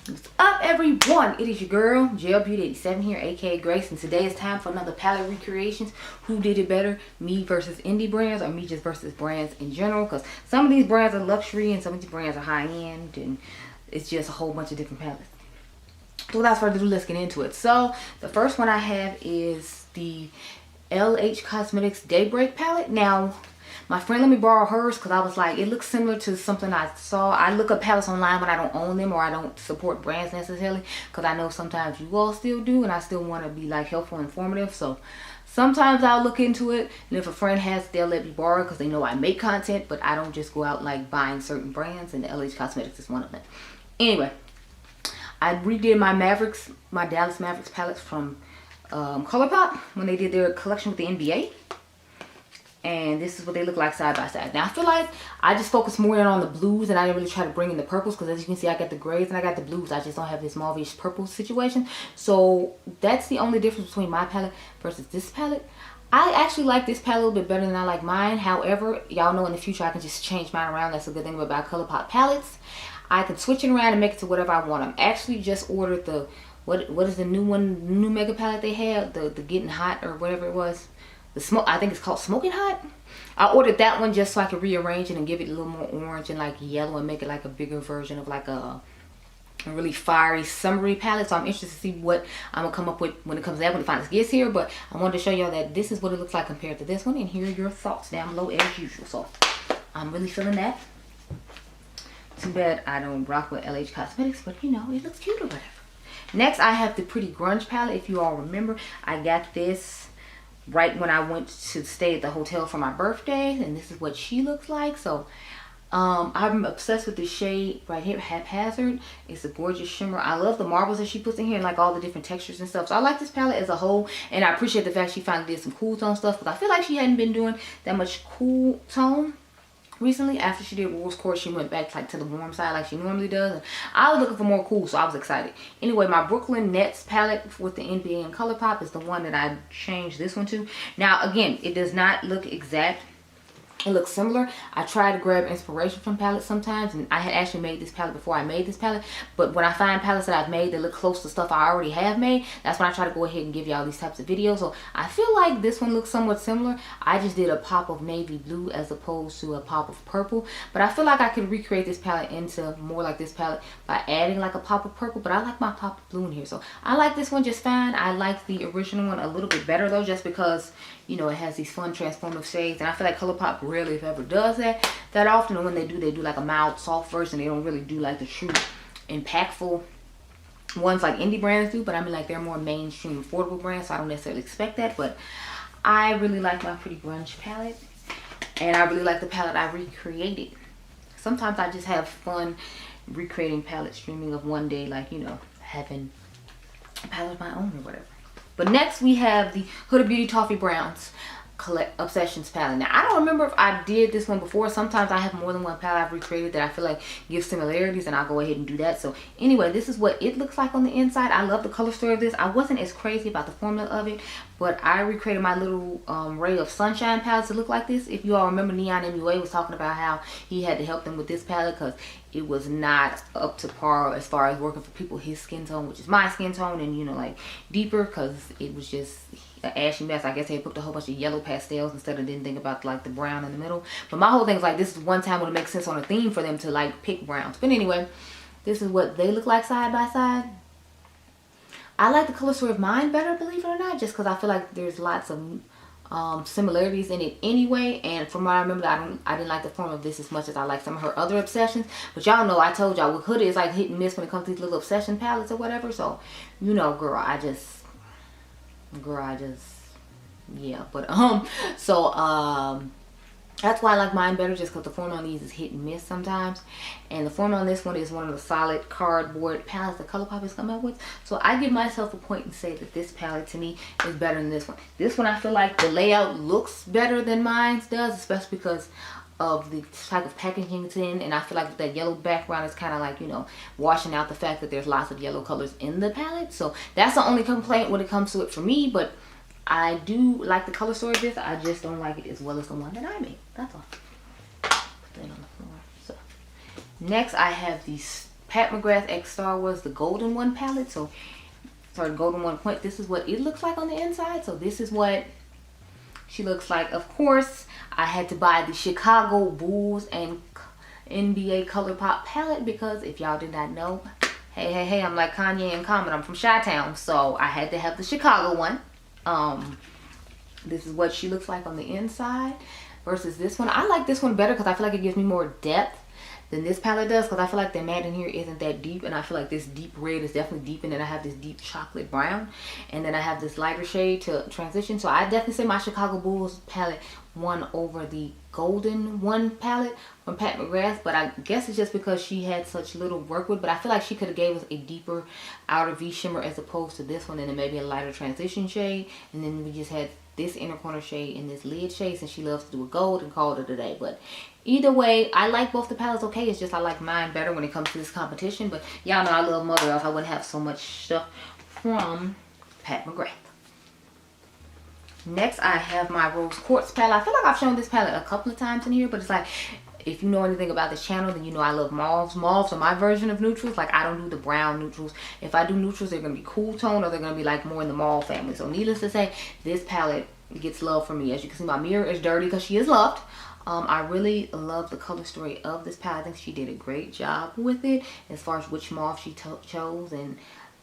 What's up, everyone? It is your girl GelBeauty87 here, aka Grace, and today is time for another palette recreations. Who did it better, me versus indie brands, or me just versus brands in general? Because some of these brands are luxury and some of these brands are high end, and it's just a whole bunch of different palettes. So without further ado, let's get into it. So the first one I have is the LH Cosmetics Daybreak palette. Now, my friend let me borrow hers because I was like, it looks similar to something I saw. I look up palettes online when I don't own them or I don't support brands necessarily, because I know sometimes you all still do, and I still want to be like helpful and informative. So sometimes I'll look into it, and if a friend has, they'll let me borrow because they know I make content, but I don't just go out like buying certain brands, and the LH Cosmetics is one of them. Anyway, I redid my Mavericks, my Dallas Mavericks palettes from ColourPop when they did their collection with the NBA. And this is what they look like side by side. Now, I feel like I just focused more on the blues, and I didn't really try to bring in the purples, because as you can see, I got the grays and I got the blues. I just don't have this mauve-ish purple situation. So that's the only difference between my palette versus this palette. I actually like this palette a little bit better than I like mine. However, y'all know in the future I can just change mine around. That's a good thing about ColourPop palettes. I can switch it around and make it to whatever I want. I'm actually just ordered the, what is the new one, new mega palette they have? The Getting Hot or whatever it was. The smoke, I think it's called Smoking Hot. I ordered that one just so I could rearrange it and give it a little more orange and like yellow and make it like a bigger version of like a really fiery summery palette. So I'm interested to see what I'm gonna come up with when it comes to that, when it finally gets here. But I wanted to show y'all that this is what it looks like compared to this one, and here are your thoughts down below as usual. So I'm really feeling that. Too bad I don't rock with LH Cosmetics, but you know, it looks cute or whatever. Next, I have the Pretty Grunge palette. If you all remember, I got this right when I went to stay at the hotel for my birthday, and this is what she looks like. So I'm obsessed with this shade right here, Haphazard. It's a gorgeous shimmer. I love the marbles that she puts in here and like all the different textures and stuff. So I like this palette as a whole, and I appreciate the fact she finally did some cool tone stuff, because I feel like she hadn't been doing that much cool tone recently. After she did Rose Quartz, she went back like to the warm side like she normally does, and I was looking for more cool, so I was excited. Anyway, my Brooklyn Nets palette with the NBA and ColourPop is the one that I changed this one to. Now again, it does not look exact. It looks similar. I try to grab inspiration from palettes sometimes, and I had actually made this palette before I made this palette. But when I find palettes that I've made that look close to stuff I already have made, that's when I try to go ahead and give y'all these types of videos. So I feel like this one looks somewhat similar. I just did a pop of navy blue as opposed to a pop of purple. But I feel like I could recreate this palette into more like this palette by adding like a pop of purple. But I like my pop of blue in here, so I like this one just fine. I like the original one a little bit better though, just because, you know, it has these fun transformative shades, and I feel like ColourPop rarely, if ever, does that often. And when they do like a mild soft version. They don't really do like the true impactful ones like indie brands do, but I mean, like, they're more mainstream affordable brands, so I don't necessarily expect that. But I really like my Pretty Grunge palette, and I really like the palette I recreated. Sometimes I just have fun recreating palettes, streaming of one day, like, you know, having a palette of my own or whatever. But next we have the Huda Beauty Toffee Browns Obsessions palette. Now, I don't remember if I did this one before. Sometimes I have more than one palette I've recreated that I feel like give similarities, and I'll go ahead and do that. So anyway, this is what it looks like on the inside. I love the color story of this. I wasn't as crazy about the formula of it, but I recreated my little Ray of Sunshine palettes to look like this. If you all remember, Neon MUA was talking about how he had to help them with this palette because it was not up to par as far as working for people his skin tone, which is my skin tone, and, you know, like deeper, because it was just an ashy mess. I guess they put a whole bunch of yellow pastels instead of didn't think about like the brown in the middle. But my whole thing is like, this is one time when it makes sense on a theme for them to like pick browns. But anyway, this is what they look like side by side. I like the color story of mine better, believe it or not, just because I feel like there's lots of similarities in it anyway. And from what I remember, I didn't like the form of this as much as I like some of her other obsessions. But y'all know, I told y'all with Huda is like hit and miss when it comes to these little obsession palettes or whatever. So, you know, girl, I just yeah. But that's why I like mine better, just because the formula on these is hit and miss sometimes. And the formula on this one is one of the solid cardboard palettes that ColourPop has come up with. So I give myself a point and say that this palette to me is better than this one. This one, I feel like the layout looks better than mine does, especially because of the type of packaging it's in. And I feel like that yellow background is kind of like, you know, washing out the fact that there's lots of yellow colors in the palette. So that's the only complaint when it comes to it for me. But I do like the color story of this. I just don't like it as well as the one that I made. That's all. Put that on the floor. So next I have these Pat McGrath X Star was the golden one palette. So, sorry, golden one point. This is what it looks like on the inside. So this is what she looks like. Of course, I had to buy the Chicago Bulls and NBA ColourPop palette because if y'all did not know, hey, I'm like Kanye and Common. I'm from Chi-Town, so I had to have the Chicago one. This is what she looks like on the inside versus this one. I like this one better because I feel like it gives me more depth than this palette does, because I feel like the matte in here isn't that deep, and I feel like this deep red is definitely deep, and then I have this deep chocolate brown, and then I have this lighter shade to transition. So I definitely say my Chicago Bulls palette won over the golden one palette from Pat McGrath, but I guess it's just because she had such little work with. But I feel like she could have gave us a deeper outer V shimmer as opposed to this one, and then maybe a lighter transition shade, and then we just had this inner corner shade and this lid shade, since she loves to do a gold, and called it a day. But either way, I like both the palettes okay. It's just I like mine better when it comes to this competition. But y'all know I love Mother, else I wouldn't have so much stuff from Pat McGrath. Next, I have my Rose Quartz palette. I feel like I've shown this palette a couple of times in here, but it's like, if you know anything about this channel, then you know I love mauves. Mauves are my version of neutrals. Like, I don't do the brown neutrals. If I do neutrals, they're going to be cool tone, or they're going to be like more in the mauve family. So needless to say, this palette gets love from me. As you can see, my mirror is dirty because she is loved. I really love the color story of this palette. I think she did a great job with it as far as which mauve she chose,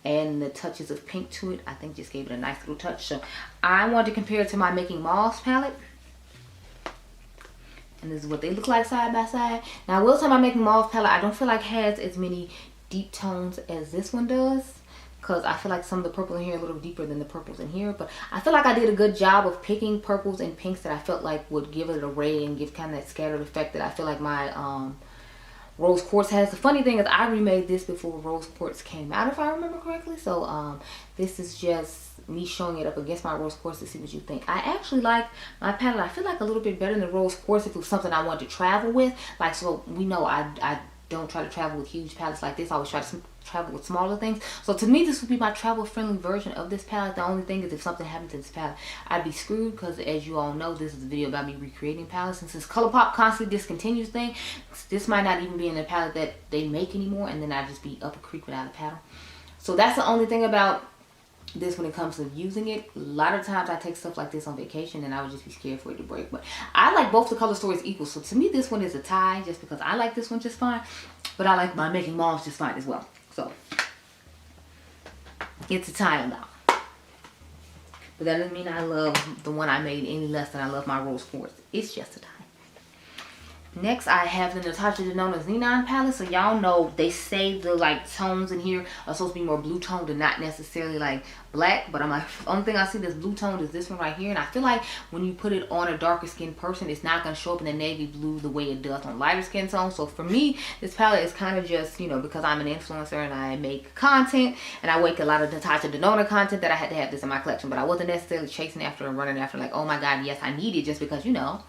and the touches of pink to it. I think just gave it a nice little touch. So I wanted to compare it to my Making Mauves palette. And this is what they look like side by side. Now I will say my Making Mauve palette, I don't feel like has as many deep tones as this one does, because I feel like some of the purple in here are a little deeper than the purples in here. But I feel like I did a good job of picking purples and pinks that I felt like would give it a ray and give kind of that scattered effect that I feel like my Rose Quartz has. The funny thing is I remade this before Rose Quartz came out, if I remember correctly. So this is just me showing it up against my Rose Quartz to see what you think. I actually like my palette. I feel like a little bit better than Rose Quartz if it was something I wanted to travel with. Like, so we know I don't try to travel with huge palettes like this. I always try to travel with smaller things. So to me, this would be my travel friendly version of this palette. The only thing is, if something happened to this palette, I'd be screwed, because as you all know, this is a video about me recreating palettes, and since ColourPop constantly discontinues things, this might not even be in the palette that they make anymore, and then I'd just be up a creek without a paddle. So that's the only thing about this when it comes to using it. A lot of times I take stuff like this on vacation and I would just be scared for it to break. But I like both the color stories equal. So to me, this one is a tie, just because I like this one just fine, but I like my Making Mauves just fine as well. So it's a tie on that. But that doesn't mean I love the one I made any less than I love my Rose Quartz. It's just a tie. Next, I have the Natasha Denona Xenon palette. So y'all know they say the like tones in here are supposed to be more blue toned and not necessarily like black. But I'm like, the only thing I see that's blue toned is this one right here. And I feel like when you put it on a darker skinned person, it's not going to show up in the navy blue the way it does on lighter skin tones. So for me, this palette is kind of just, you know, because I'm an influencer and I make content and I make a lot of Natasha Denona content, that I had to have this in my collection. But I wasn't necessarily chasing after and running after like, oh my god, yes, I need it, just because, you know.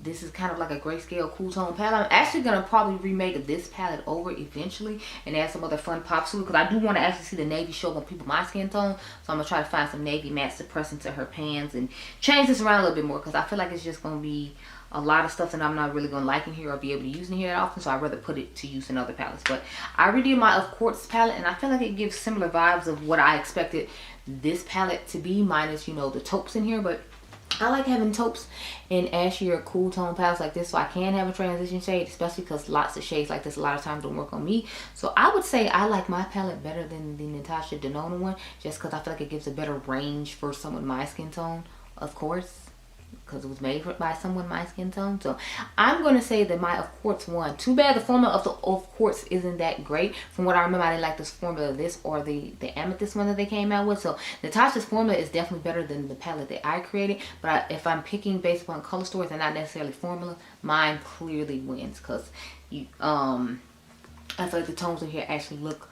This is kind of like a grayscale cool tone palette. I'm actually going to probably remake this palette over eventually and add some other fun pops to it, because I do want to actually see the navy show on people my skin tone. So I'm going to try to find some navy matte suppressant to her pans and change this around a little bit more, because I feel like it's just going to be a lot of stuff that I'm not really going to like in here or be able to use in here that often. So I'd rather put it to use in other palettes. But I redid my Of Quartz palette, and I feel like it gives similar vibes of what I expected this palette to be, minus, you know, the taupes in here. But I like having taupes in ashier cool tone palettes like this, so I can have a transition shade, especially because lots of shades like this a lot of times don't work on me. So I would say I like my palette better than the Natasha Denona one, just because I feel like it gives a better range for someone my skin tone, of course, because it was made by someone my skin tone. So I'm going to say that my Of Quartz won. Too bad the formula of the Of Quartz isn't that great. From what I remember, I didn't like this formula of this or the Amethyst one that they came out with. So Natasha's formula is definitely better than the palette that I created. But if I'm picking based upon color stories and not necessarily formula, mine clearly wins, because you I feel like the tones in here actually look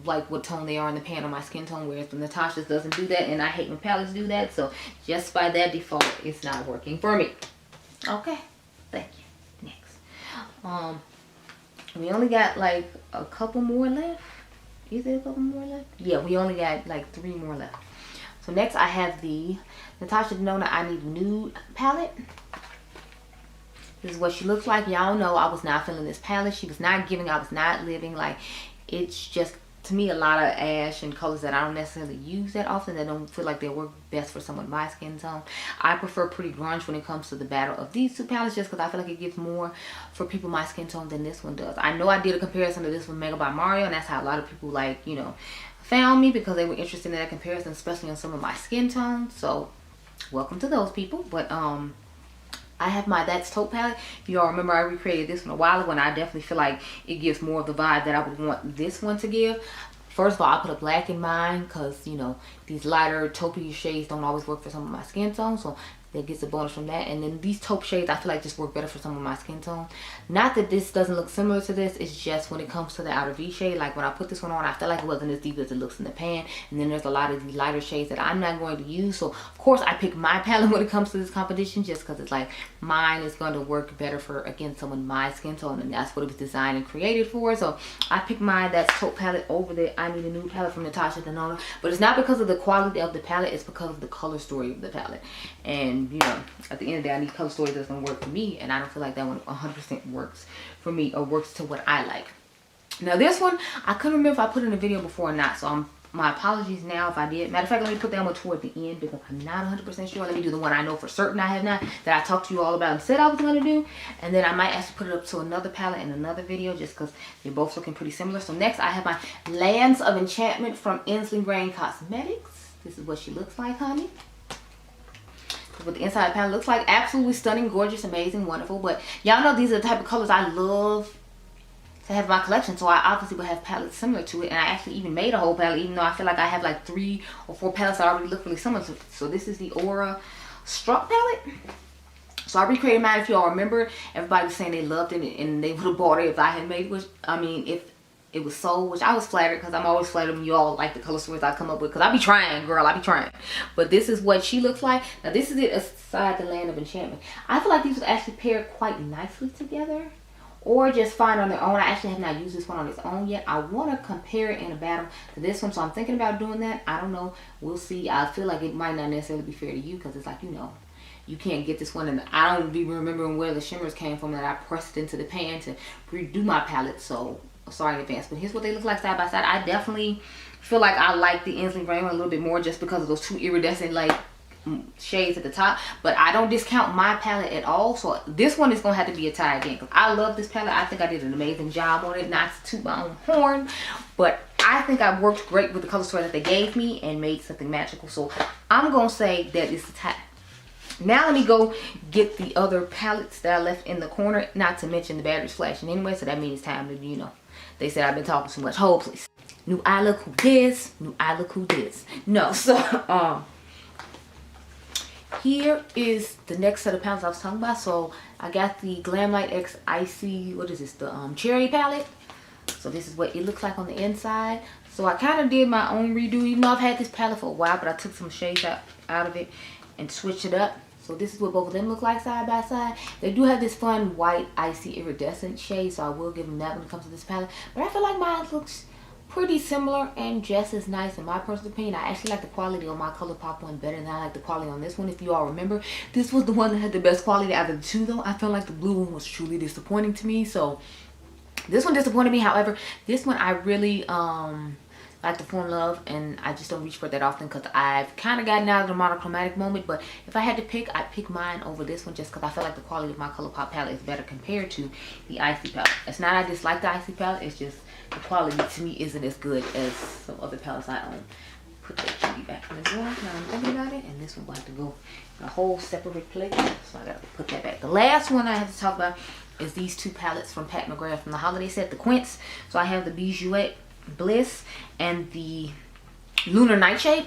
like what tone they are in the pan on my skin tone, whereas the Natasha's doesn't do that, and I hate when palettes do that. So just by that default, it's not working for me. Okay, thank you. Next, we only got like a couple more left. Is there a couple more left? Yeah, we only got like 3 more left. So next I have the Natasha Denona I Need Nude palette. This is what she looks like. Y'all know I was not feeling this palette. She was not giving, I was not living. Like, it's just, to me, a lot of ash and colors that I don't necessarily use that often, that don't feel like they work best for someone my skin tone. I prefer pretty grunge when it comes to the battle of these two palettes, just because I feel like it gives more for people my skin tone than this one does. I know I did a comparison to this one, Mega by Mario, and that's how a lot of people, like, you know, found me, because they were interested in that comparison, especially on some of my skin tones. So welcome to those people. But I have my That's Taupe palette. If you all remember, I recreated this one a while ago, and I definitely feel like it gives more of the vibe that I would want this one to give. First of all, I put a black in mine because, you know, these lighter taupey shades don't always work for some of my skin tone, so that gets a bonus from that. And then these taupe shades, I feel like just work better for some of my skin tone. Not that this doesn't look similar to this, it's just when it comes to the outer V shade, like when I put this one on, I feel like it wasn't as deep as it looks in the pan. And then there's a lot of these lighter shades that I'm not going to use. So of course I pick my palette when it comes to this competition, just because it's like mine is going to work better for, again, someone my skin tone, and that's what it was designed and created for. So I picked my That's Taupe palette over the I Need a Nude palette from Natasha Denona. But it's not because of the quality of the palette, it's because of the color story of the palette. And, you know, at the end of the day, I need color story that's going to work for me, and I don't feel like that one 100% works for me, or works to what I like. Now this one, I couldn't remember if I put in a video before or not, so my apologies now if I did. Matter of fact, let me put that one toward the end, because I'm not 100% sure. Let me do the one I know for certain I have not, that I talked to you all about and said I was going to do. And then I might actually put it up to another palette in another video, just because they're both looking pretty similar. So next I have my Lands of Enchantment from Ensley Reign Cosmetics. This is what she looks like, honey. What the inside palette looks like. Absolutely stunning, gorgeous, amazing, wonderful. But y'all know these are the type of colors I love to have in my collection, so I obviously will have palettes similar to it. And I actually even made a whole palette, even though I feel like I have like 3 or 4 palettes that already look really similar to it. So this is the Aura Struck palette. So I recreated mine. If you all remember, everybody was saying they loved it and they would have bought it if I had made it. Which, I mean, if it was sold, which I was flattered, because I'm always flattered when you all like the color stories I come up with, because I be trying, girl, I be trying. But this is what she looks like. Now this is it aside the Land of Enchantment. I feel like these would actually pair quite nicely together, or just fine on their own. I actually have not used this one on its own yet. I want to compare it in a battle to this one, so I'm thinking about doing that. I don't know, we'll see. I feel like it might not necessarily be fair to you, because it's like, you know, you can't get this one, and I don't be remembering where the shimmers came from that I pressed into the pan to redo my palette. So sorry in advance, but here's what they look like side by side. I definitely feel like I like the Ensley Reign one a little bit more, just because of those 2 iridescent like shades at the top. But I don't discount my palette at all, so this one is gonna have to be a tie again, because I love this palette. I think I did an amazing job on it, not to toot my own horn, but I think I worked great with the color story that they gave me and made something magical. So I'm gonna say that it's a tie. Now let me go get the other palettes that I left in the corner, not to mention the battery's flashing anyway, so that means it's time to, you know, they said I've been talking too much. Hold please. New eye look who this, new eye look who this. No, so here is the next set of palettes I was talking about. So I got the Glamlight X Icy, what is this, the cherry palette. So this is what it looks like on the inside. So I kind of did my own redo, even though I've had this palette for a while, but I took some shades out of it and switched it up. So this is what both of them look like side by side. They do have this fun white icy iridescent shade, so I will give them that when it comes to this palette. But I feel like mine looks pretty similar and just as nice in my personal opinion. I actually like the quality on my ColourPop one better than I like the quality on this one. If you all remember, this was the one that had the best quality out of the 2 though. I felt like the blue one was truly disappointing to me. So this one disappointed me. However, this one I really like to fall in love, and I just don't reach for it that often, because I've kind of gotten out of the monochromatic moment. But if I had to pick, I'd pick mine over this one, just because I feel like the quality of my ColourPop palette is better compared to the Icy palette. It's not I dislike the Icy palette, it's just the quality to me isn't as good as some other palettes I own. Put that cutie back in the drawer now I'm thinking about it, and this one will have to go in a whole separate plate, so I gotta put that back. The last one I have to talk about is these 2 palettes from Pat McGrath from the holiday set, the Quints. So I have the Bijouette Bliss and the Lunar Nightshade.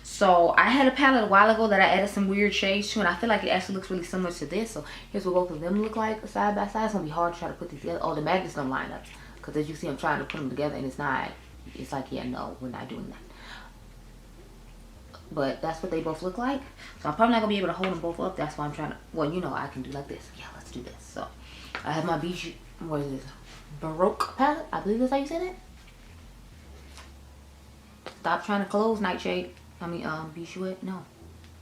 So I had a palette a while ago that I added some weird shades to, and I feel like it actually looks really similar to this. So here's what both of them look like side by side. It's gonna be hard to try to put these together. Oh, the magnets don't line up, because as you see I'm trying to put them together and it's not. It's like, yeah, no, we're not doing that. But that's what they both look like. So I'm probably not gonna be able to hold them both up. That's why I'm trying to, well, you know, I can do like this. Yeah, let's do this. So I have my Bijou, what is this, Baroque palette, I believe that's how you say that. Stop trying to close, Nightshade. I mean, Bijouette, no.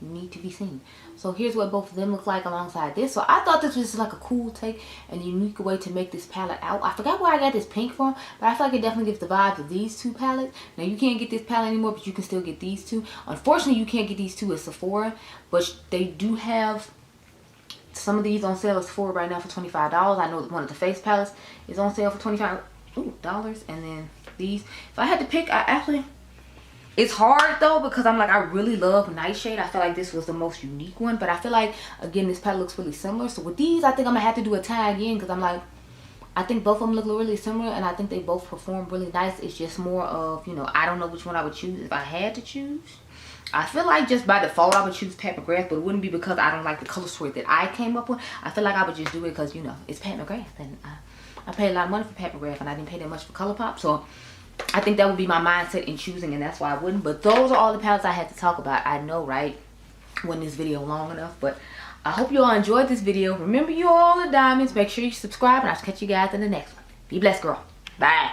need to be seen. So here's what both of them look like alongside this. So I thought this was just like a cool take and unique way to make this palette out. I forgot where I got this pink from, but I feel like it definitely gives the vibe of these two palettes. Now you can't get this palette anymore, but you can still get these two. Unfortunately, you can't get these two at Sephora, but they do have some of these on sale at Sephora right now for $25. I know one of the face palettes is on sale for $25. And then these, if I had to pick, I actually, it's hard though, because I'm like, I really love Nightshade. I feel like this was the most unique one, but I feel like, again, this palette looks really similar. So with these, I think I'm gonna have to do a tie again, because I'm like, I think both of them look really similar, and I think they both perform really nice. It's just more of, you know, I don't know which one I would choose if I had to choose. I feel like just by default I would choose Pat McGrath, but it wouldn't be because I don't like the color story that I came up with. I feel like I would just do it because, you know, it's Pat McGrath, and I paid a lot of money for Pat McGrath, and I didn't pay that much for ColourPop. So I think that would be my mindset in choosing, and that's why I wouldn't. But those are all the palettes I had to talk about. I know, right? Wasn't this video long enough, but I hope you all enjoyed this video. Remember, you all are diamonds. Make sure you subscribe, and I'll catch you guys in the next one. Be blessed, girl. Bye.